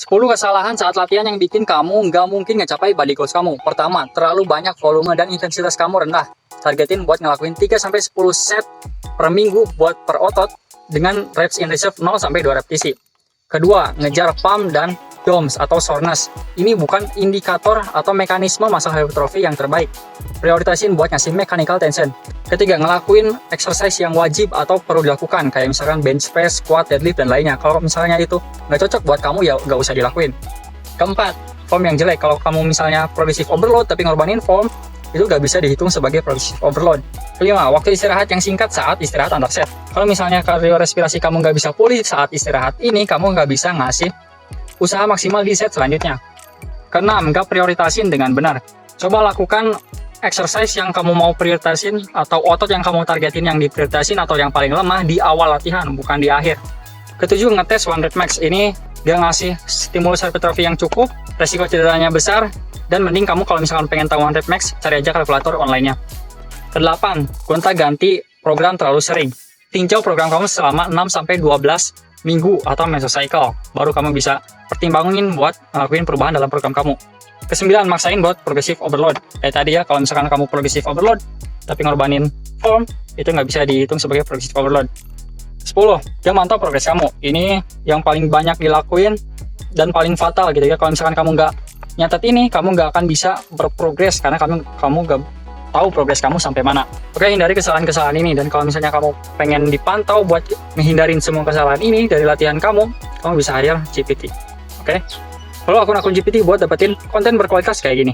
10 kesalahan saat latihan yang bikin kamu nggak mungkin ngecapai body goals kamu. Pertama, terlalu banyak volume dan intensitas kamu rendah. Targetin buat ngelakuin 3-10 set per minggu buat per otot dengan reps in reserve 0-2 repetisi. Kedua, ngejar pump dan DOMS atau soreness. Ini bukan indikator atau mekanisme masalah hypertrophy yang terbaik. Prioritasin buat ngasih mechanical tension. Ketiga, ngelakuin exercise yang wajib atau perlu dilakukan, kayak misalkan bench press, squat, deadlift, dan lainnya. Kalau misalnya itu nggak cocok buat kamu, ya nggak usah dilakuin. Keempat, form yang jelek. Kalau kamu misalnya progressive overload tapi ngorbanin form, itu nggak bisa dihitung sebagai progressive overload. Kelima, waktu istirahat yang singkat saat istirahat antar set. Kalau misalnya kardiorespirasi kamu nggak bisa pulih saat istirahat ini, kamu nggak bisa ngasih usaha maksimal di set selanjutnya. Keenam, nggak prioritasin dengan benar. Coba lakukan exercise yang kamu mau prioritasin atau otot yang kamu targetin yang diprioritasin atau yang paling lemah di awal latihan, bukan di akhir. Ketujuh, ngetes one rep max. Ini dia ngasih stimulus hypertrophy yang cukup, resiko cederanya besar, dan mending kamu kalau misalkan pengen tahu one rep max, cari aja kalkulator online-nya. Kedelapan, gonta-ganti program terlalu sering. Tinjau program kamu selama 6-12 minggu atau mesocycle, baru kamu bisa pertimbangin buat ngelakuin perubahan dalam program kamu. Kesembilan, maksain buat progressive overload. Kayak tadi ya, kalau misalkan kamu progressive overload tapi ngorbanin form, itu nggak bisa dihitung sebagai progressive overload. 10, yang mantau progres kamu. Ini yang paling banyak dilakuin dan paling fatal gitu ya. Kalau misalkan kamu nggak nyatet ini, kamu nggak akan bisa berprogres karena kamu nggak tahu progres kamu sampai mana. Oke, hindari kesalahan-kesalahan ini, dan kalau misalnya kamu pengen dipantau buat menghindarin semua kesalahan ini dari latihan kamu bisa hire GPT. Oke, follow akun-akun GPT buat dapetin konten berkualitas kayak gini.